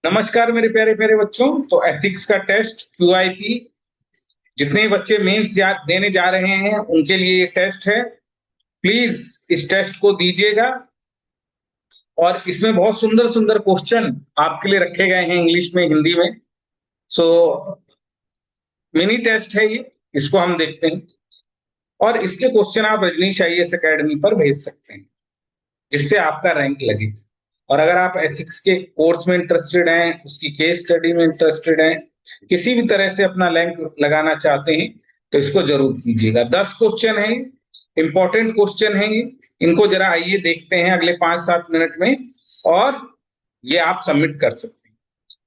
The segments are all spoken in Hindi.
नमस्कार मेरे प्यारे प्यारे बच्चों। तो एथिक्स का टेस्ट क्यूआईपी जितने बच्चे मेंस देने जा रहे हैं उनके लिए ये टेस्ट है। प्लीज इस टेस्ट को दीजिएगा और इसमें बहुत सुंदर सुंदर क्वेश्चन आपके लिए रखे गए हैं इंग्लिश में, हिंदी में। सो मिनी टेस्ट है ये, इसको हम देखते हैं और इसके क्वेश्चन आप रजनीश आईएएस एकेडमी पर भेज सकते हैं जिससे आपका रैंक लगे। और अगर आप एथिक्स के कोर्स में इंटरेस्टेड हैं, उसकी केस स्टडी में इंटरेस्टेड हैं, किसी भी तरह से अपना रैंक लगाना चाहते हैं तो इसको जरूर कीजिएगा। 10 क्वेश्चन है, इंपॉर्टेंट क्वेश्चन है ये। इनको जरा आइए देखते हैं अगले 5-7 मिनट में और ये आप सबमिट कर सकते हैं।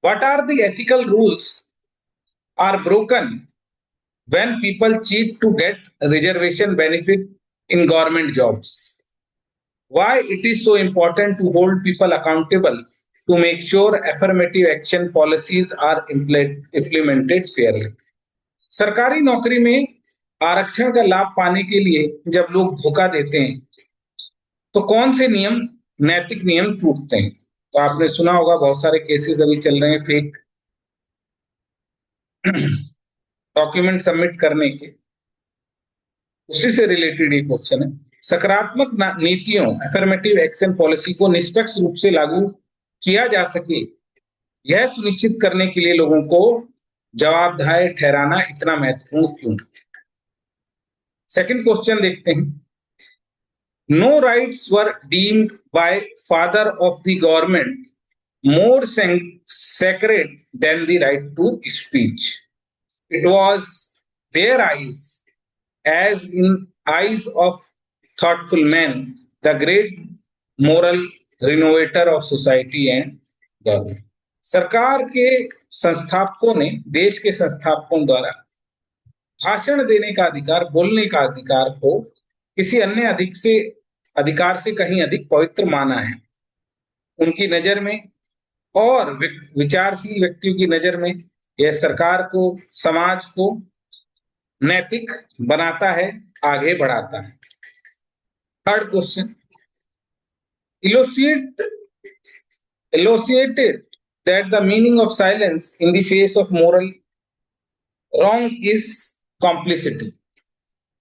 What are the ethical rules are broken when people cheat to get reservation benefit in government jobs? Why it is so important to hold people accountable to make sure affirmative action policies are implemented fairly? सरकारी नौकरी में आरक्षण का लाभ पाने के लिए जब लोग धोखा देते हैं तो कौन से नियम, नैतिक नियम टूटते हैं? तो आपने सुना होगा बहुत सारे केसेस अभी चल रहे हैं फेक डॉक्यूमेंट सबमिट करने के, उसी से रिलेटेड ये क्वेश्चन है। सकारात्मक नीतियों, अफर्मेटिव एक्शन पॉलिसी को निष्पक्ष रूप से लागू किया जा सके, यह सुनिश्चित करने के लिए लोगों को जवाबदेह ठहराना इतना महत्वपूर्ण क्यों? सेकंड क्वेश्चन देखते हैं। No rights were deemed by father of the government more sacred than the right to speech. It was their eyes, as in eyes of thoughtful men, the great moral renovator of society and government. सरकार के संस्थापकों ने, देश के संस्थापकों द्वारा भाषण देने का अधिकार, बोलने का अधिकार को किसी अन्य अधिकार से कहीं अधिक पवित्र माना है। उनकी नजर में और विचारशील व्यक्तियों की नजर में यह सरकार को, समाज को नैतिक बनाता है, आगे बढ़ाता है। Third question, elucidated that the meaning of silence in the face of moral wrong is complicity.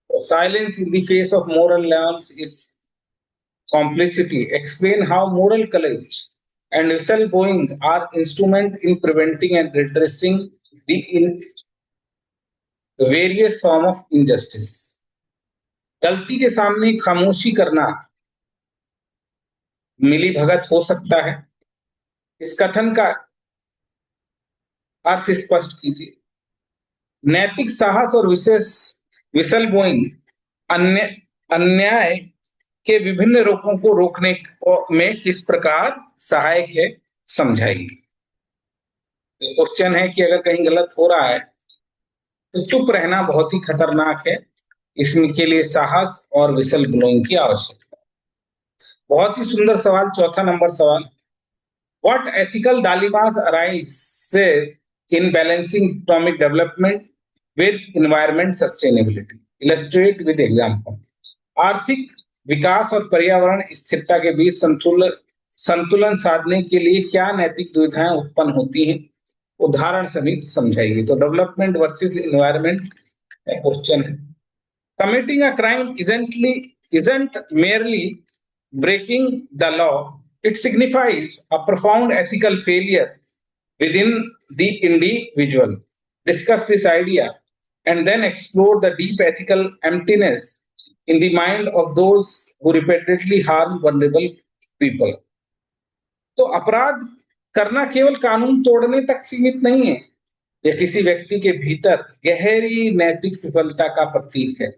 Silence in the face of moral wrongs is complicity. Explain how moral courage and whistleblowing are instrument in preventing and redressing the various form of injustice. गलती के सामने खामोशी करना मिली भगत हो सकता है। इस कथन का अर्थ स्पष्ट कीजिए। नैतिक साहस और विशेष विसल बोइंग अन्याय के विभिन्न रूपों को रोकने में किस प्रकार सहायक है, समझाइए। क्वेश्चन है कि अगर कहीं गलत हो रहा है तो चुप रहना बहुत ही खतरनाक है, इसके लिए साहस और विसल ब्लोइंग की आवश्यकता है। बहुत ही सुंदर सवाल, चौथा नंबर सवाल। What ethical dilemmas arise in balancing economic development with environment sustainability? Illustrate with example. आर्थिक विकास और पर्यावरण स्थिरता के बीच संतुलन साधने के लिए क्या नैतिक दुविधाएं उत्पन्न होती हैं, उदाहरण सहित समझाइए। तो डेवलपमेंट वर्सेस एनवायरमेंट क्वेश्चन है। Committing a crime isn't merely breaking the law, it signifies a profound ethical failure within the individual. Discuss this idea and then explore the deep ethical emptiness in the mind of those who repeatedly harm vulnerable people. तो अपराध करना केवल कानून तोड़ने तक सीमित नहीं है, यह किसी व्यक्ति के भीतर गहरी नैतिक विफलता का प्रतीक है।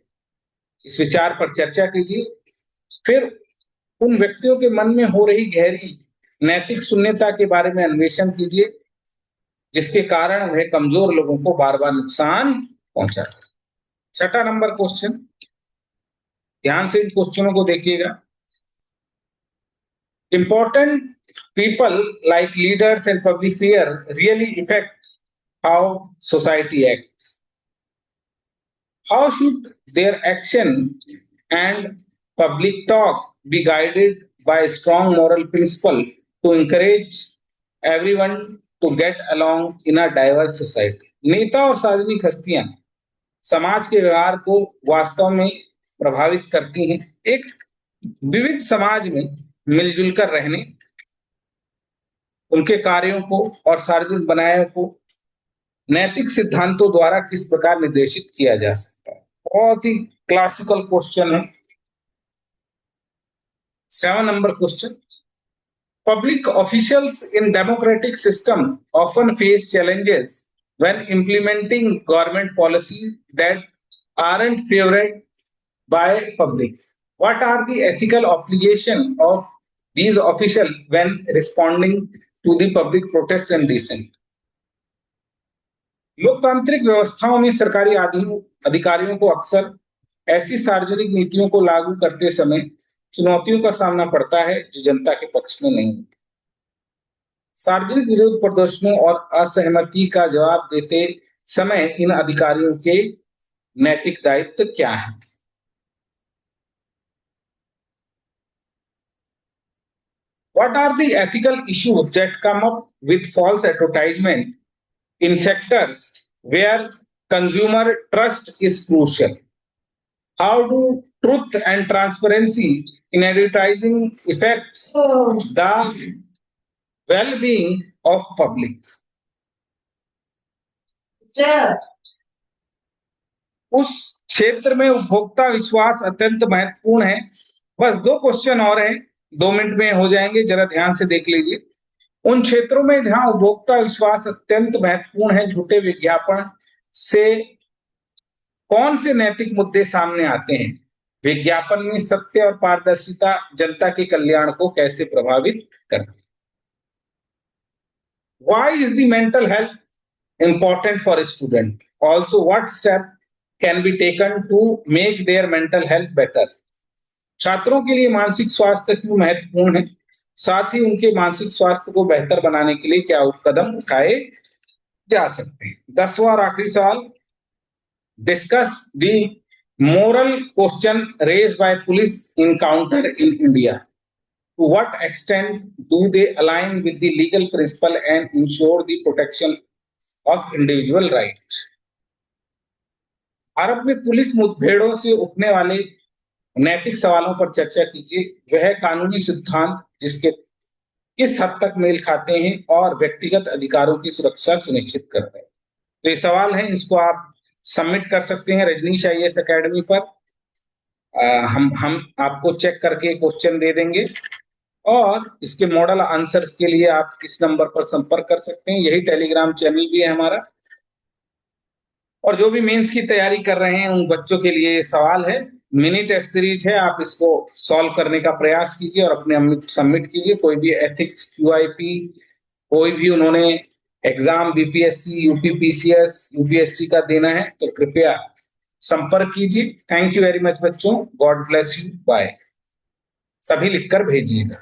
इस विचार पर चर्चा कीजिए, फिर उन व्यक्तियों के मन में हो रही गहरी नैतिक शून्यता के बारे में अन्वेषण कीजिए जिसके कारण वह कमजोर लोगों को बार बार नुकसान पहुंचाता है। छठा नंबर क्वेश्चन, ध्यान से इन क्वेश्चनों को देखिएगा। Important people like leaders and public figure really effect how society acts? How should their action and public talk be guided by a strong moral principle to encourage everyone to get along in a diverse society. नेता और सार्वजनिक हस्तियां समाज के व्यवहार को वास्तव में प्रभावित करती हैं। एक विविध समाज में मिलजुल कर रहने, उनके कार्यों को और सार्वजनिक बनाए को नैतिक सिद्धांतों द्वारा किस प्रकार निर्देशित किया जा सकता है। बहुत ही क्लासिकल क्वेश्चन है। 7 number question, public officials in democratic system often face challenges when implementing government policies that aren't favored by public. What are the ethical obligations of these officials when responding to the public protests and dissent? लोकतांत्रिक व्यवस्थाओं में सरकारी अधिकारियों को अक्सर ऐसी सार्वजनिक नीतियों को लागू करते समय चुनौतियों का सामना पड़ता है जो जनता के पक्ष में नहीं होती। सार्वजनिक विरोध प्रदर्शनों और असहमति का जवाब देते समय इन अधिकारियों के नैतिक दायित्व क्या हैं? What are the ethical issues that come up with false advertisement in sectors where consumer trust is crucial? How do truth and transparency in advertising affects the well-being of public? उस क्षेत्र में उपभोक्ता विश्वास अत्यंत महत्वपूर्ण है। बस 2 क्वेश्चन और हैं, 2 मिनट में हो जाएंगे, जरा ध्यान से देख लीजिए। उन क्षेत्रों में जहां उपभोक्ता विश्वास अत्यंत महत्वपूर्ण है, झूठे विज्ञापन से कौन से नैतिक मुद्दे सामने आते हैं? विज्ञापन में सत्य और पारदर्शिता जनता के कल्याण को कैसे प्रभावित करती है? Why is the mental health important for a student? Also, what step can be taken to make their mental health better? छात्रों के लिए मानसिक स्वास्थ्य क्यों महत्वपूर्ण है? साथ ही उनके मानसिक स्वास्थ्य को बेहतर बनाने के लिए क्या कदम उठाए जा सकते हैं? 10वां और आखिरी सवाल, discuss the moral question raised by police encounter in India. To what extent do they align with the legal principle and ensure the protection of individual rights? Bharat में पुलिस मुठभेड़ों से उठने वाले नैतिक सवालों पर चर्चा कीजिए। वह कानूनी सिद्धांत जिसके किस हद तक मेल खाते हैं और व्यक्तिगत अधिकारों की सुरक्षा सुनिश्चित करते हैं। तो ये सवाल है, इसको आप सबमिट कर सकते हैं रजनीश IAS एकेडमी पर। हम आपको चेक करके क्वेश्चन दे देंगे और इसके मॉडल आंसर्स के लिए आप इस नंबर पर संपर्क कर सकते हैं। यही टेलीग्राम चैनल भी है हमारा। और जो भी मेंस की तैयारी कर रहे हैं उन बच्चों के लिए सवाल है, मिनी टेस्ट सीरीज है, आप इसको सॉल्व करने का प्रयास कीजिए और अपने सबमिट कीजिए। कोई भी एथिक्स, QIP, कोई भी उन्होंने एग्जाम BPSC, UPPCS, UPSC का देना है तो कृपया संपर्क कीजिए। थैंक यू वेरी मच बच्चों, गॉड ब्लेस यू, बाय। सभी लिखकर भेजिएगा।